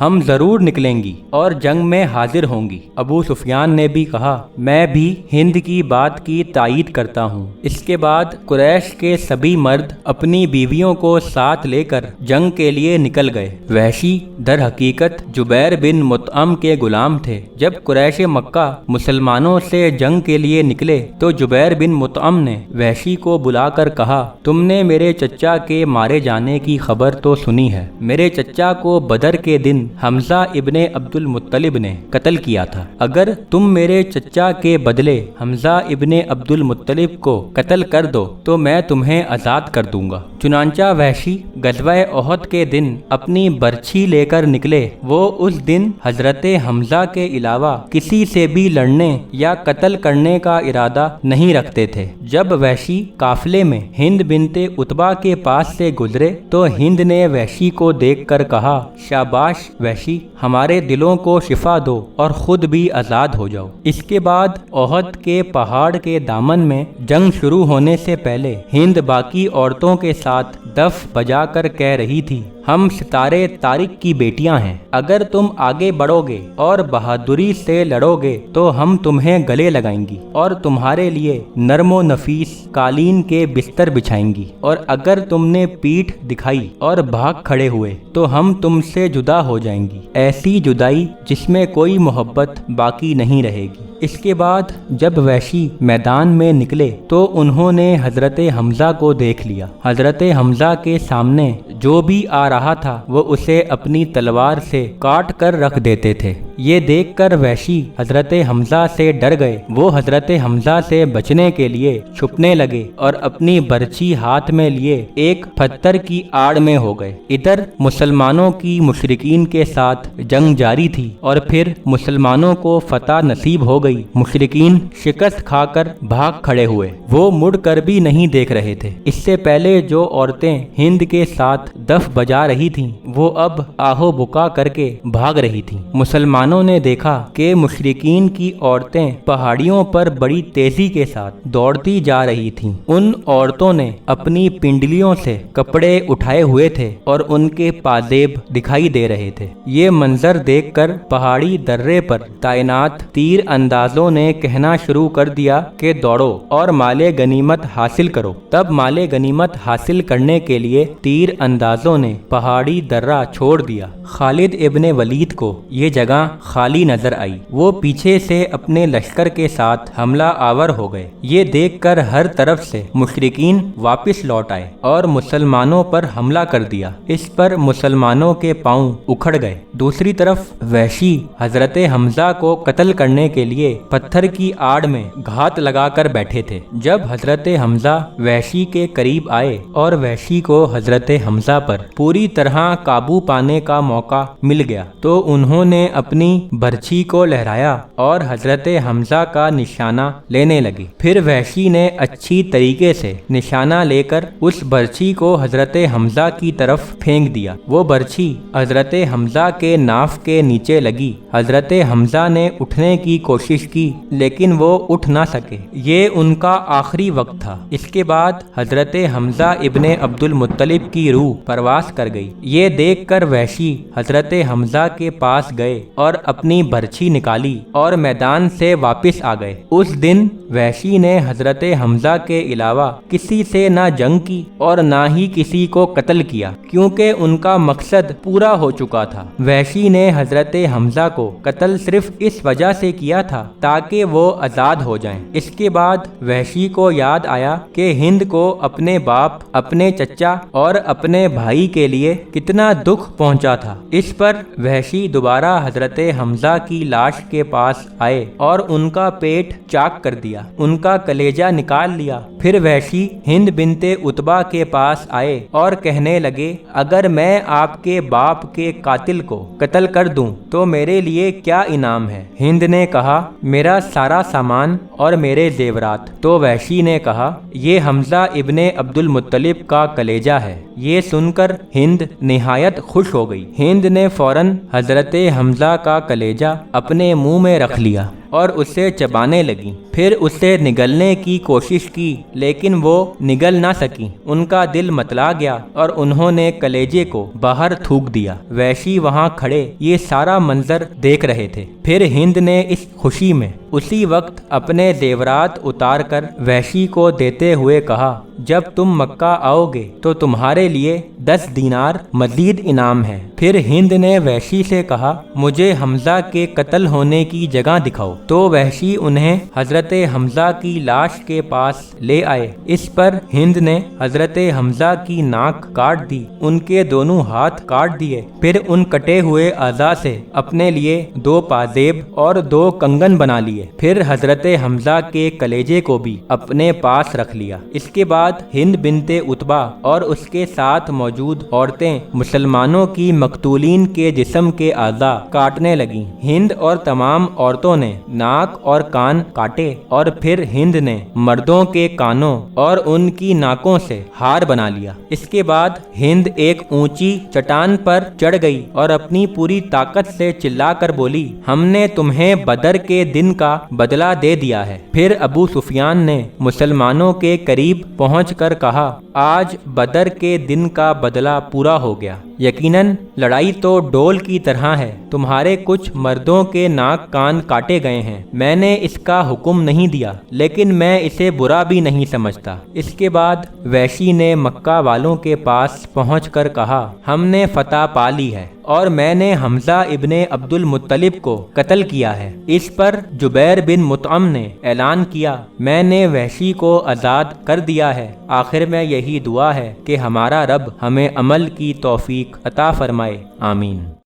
ہم ضرور نکلیں گی اور جنگ میں حاضر ہوں گی۔ ابو سفیان نے بھی کہا میں بھی ہند کی بات کی تائید کرتا ہوں۔ اس کے بعد قریش کے سبھی مرد اپنی بیویوں کو ساتھ لے کر جنگ کے لیے نکل گئے۔ وحشی در حقیقت جبیر بن مطعم کے غلام تھے۔ جب قریش مکہ مسلمانوں سے جنگ کے لیے نکلے تو جبیر بن مطعم نے وحشی کو بلا کر کہا تم نے میرے چچا کے مارے جانے کی خبر تو سنی ہے۔ میرے چچا کو بدر کے دن حمزہ ابن عبد المطلب نے قتل کیا تھا۔ اگر تم میرے چچا کے بدلے حمزہ ابن عبد المطلب کو قتل کر دو تو میں تمہیں آزاد کر دوں گا۔ چنانچہ وحشی غزوہ احد کے دن اپنی برچھی لے کر نکلے۔ وہ اس دن حضرت حمزہ کے علاوہ کسی سے بھی لڑنے یا قتل کرنے کا ارادہ نہیں رکھتے تھے۔ جب وحشی قافلے میں ہند بنت عتبہ کے پاس سے گزرے تو ہند نے وحشی کو دیکھ کر کہا شاباش وحشی، ہمارے دلوں کو شفا دو اور خود بھی آزاد ہو جاؤ۔ اس کے بعد احد کے پہاڑ کے دامن میں جنگ شروع ہونے سے پہلے ہند باقی عورتوں کے ساتھ دف بجا کر کہہ رہی تھی ہم ستارے طارق کی بیٹیاں ہیں، اگر تم آگے بڑھو گے اور بہادری سے لڑو گے تو ہم تمہیں گلے لگائیں گی اور تمہارے لیے نرم و نفیس قالین کے بستر بچھائیں گی، اور اگر تم نے پیٹھ دکھائی اور بھاگ کھڑے ہوئے تو ہم تم سے جدا ہو جائیں گی، ایسی جدائی جس میں کوئی محبت باقی نہیں رہے گی۔ اس کے بعد جب وحشی میدان میں نکلے تو انہوں نے حضرت حمزہ کو دیکھ لیا۔ حضرت حمزہ کے سامنے جو بھی آ رہا تھا وہ اسے اپنی تلوار سے کاٹ کر رکھ دیتے تھے۔ یہ دیکھ کر وحشی حضرت حمزہ سے ڈر گئے۔ وہ حضرت حمزہ سے بچنے کے لیے چھپنے لگے اور اپنی برچھی ہاتھ میں لیے ایک پتھر کی آڑ میں ہو گئے۔ ادھر مسلمانوں کی مشرکین کے ساتھ جنگ جاری تھی اور پھر مسلمانوں کو فتح نصیب ہو گئی۔ مشرکین شکست کھا کر بھاگ کھڑے ہوئے، وہ مڑ کر بھی نہیں دیکھ رہے تھے۔ اس سے پہلے جو عورتیں ہند کے ساتھ دف بجا رہی تھیں وہ اب آہو بکا کر کے بھاگ رہی تھیں۔ مسلمانوں نے دیکھا کہ مشرکین کی عورتیں پہاڑیوں پر بڑی تیزی کے ساتھ دوڑتی جا رہی تھیں۔ ان عورتوں نے اپنی پنڈلیوں سے کپڑے اٹھائے ہوئے تھے اور ان کے پازیب دکھائی دے رہے تھے۔ یہ منظر دیکھ کر پہاڑی درے پر تعینات تیر اندازوں نے کہنا شروع کر دیا کہ دوڑو اور مال غنیمت حاصل کرو۔ تب مال غنیمت حاصل کرنے کے لیے تیر اندازوں نے پہاڑی درہ چھوڑ دیا۔ خالد ابن ولید کو یہ جگہ خالی نظر آئی۔ وہ پیچھے سے اپنے لشکر کے ساتھ حملہ آور ہو گئے۔ یہ دیکھ کر ہر طرف سے مشرکین واپس لوٹ آئے اور مسلمانوں پر حملہ کر دیا۔ اس پر مسلمانوں کے پاؤں اکھڑ گئے۔ دوسری طرف وحشی حضرت حمزہ کو قتل کرنے کے لیے پتھر کی آڑ میں گھات لگا کر بیٹھے تھے۔ جب حضرت حمزہ وحشی کے قریب آئے اور وحشی کو حضرت حمزہ پر پوری طرح قابو پانے کا موقع مل گیا تو انہوں نے اپنی برچھی کو لہرایا اور حضرت حمزہ کا نشانہ لینے لگے۔ پھر وحشی نے اچھی طریقے سے نشانہ لے کر اس برچھی کو حضرت حمزہ کی طرف پھینک دیا۔ وہ برچھی حضرت حمزہ کے ناف کے نیچے لگی۔ حضرت حمزہ نے اٹھنے کی کوشش کی لیکن وہ اٹھ نہ سکے۔ یہ ان کا آخری وقت تھا۔ اس کے بعد حضرت حمزہ ابن عبد المطلب کی روح پرواز کر گئی۔ یہ دیکھ کر وحشی حضرت حمزہ کے پاس گئے اور اپنی برچھی نکالی اور میدان سے واپس آ گئے۔ اس دن وحشی نے حضرت حمزہ کے علاوہ کسی سے نہ جنگ کی اور نہ ہی کسی کو قتل کیا، کیونکہ ان کا مقصد پورا ہو چکا تھا۔ وحشی نے حضرت حمزہ کو قتل صرف اس وجہ سے کیا تھا تاکہ وہ آزاد ہو جائیں۔ اس کے بعد وحشی کو یاد آیا کہ ہند کو اپنے باپ، اپنے چچا اور اپنے بھائی کے لیے کتنا دکھ پہنچا تھا۔ اس پر وحشی دوبارہ حضرت حمزہ کی لاش کے پاس آئے اور ان کا پیٹ چاک کر دیا، ان کا کلیجہ نکال لیا۔ پھر وحشی ہند بنت عتبہ کے پاس آئے اور کہنے لگے اگر میں آپ کے باپ کے قاتل کو قتل کر دوں تو میرے لیے کیا انعام ہے؟ ہند نے کہا میرا سارا سامان اور میرے زیورات۔ تو وحشی نے کہا یہ حمزہ ابن عبد المطلب کا کلیجہ ہے۔ یہ سن کر ہند نہایت خوش ہو گئی۔ ہند نے فوراً حضرت حمزہ کا کلیجہ اپنے منہ میں رکھ لیا اور اسے چبانے لگیں۔ پھر اسے نگلنے کی کوشش کی لیکن وہ نگل نہ سکیں۔ ان کا دل متلا گیا اور انہوں نے کلیجے کو باہر تھوک دیا۔ وحشی وہاں کھڑے یہ سارا منظر دیکھ رہے تھے۔ پھر ہند نے اس خوشی میں اسی وقت اپنے زیورات اتار کر وحشی کو دیتے ہوئے کہا، جب تم مکہ آؤ گے تو تمہارے لیے 10 دینار مزید انعام ہے۔ پھر ہند نے وحشی سے کہا، مجھے حمزہ کے قتل ہونے کی جگہ دکھاؤ۔ تو وحشی انہیں حضرت حمزہ کی لاش کے پاس لے آئے۔ اس پر ہند نے حضرت حمزہ کی ناک کاٹ دی، ان کے دونوں ہاتھ کاٹ دیے، پھر ان کٹے ہوئے اعضاء سے اپنے لیے 2 پازیب اور 2 کنگن بنا لیے۔ پھر حضرت حمزہ کے کلیجے کو بھی اپنے پاس رکھ لیا۔ اس کے بعد ہند بنت عتبہ اور اس کے ساتھ موجود عورتیں مسلمانوں کی مقتولین کے جسم کے اعضاء کاٹنے لگیں۔ ہند اور تمام عورتوں نے ناک اور کان کاٹے اور پھر ہند نے مردوں کے کانوں اور ان کی ناکوں سے ہار بنا لیا۔ اس کے بعد ہند ایک اونچی چٹان پر چڑھ گئی اور اپنی پوری طاقت سے چلا کر بولی، ہم نے تمہیں بدر کے دن کا بدلہ دے دیا ہے۔ پھر ابو سفیان نے مسلمانوں کے قریب پہنچ کر کہا، آج بدر کے دن کا بدلہ پورا ہو گیا۔ یقیناً لڑائی تو ڈول کی طرح ہے، تمہارے کچھ مردوں کے ناک کان کاٹے گئے ہیں۔ میں نے اس کا حکم نہیں دیا لیکن میں اسے برا بھی نہیں سمجھتا۔ اس کے بعد وحشی نے مکہ والوں کے پاس پہنچ کر کہا، ہم نے فتح پا لی ہے اور میں نے حمزہ ابن عبد المطلب کو قتل کیا ہے۔ اس پر جبیر بن مطعم نے اعلان کیا، میں نے وحشی کو آزاد کر دیا ہے۔ آخر میں یہی دعا ہے کہ ہمارا رب ہمیں عمل کی توفیق عطا فرمائے، آمین۔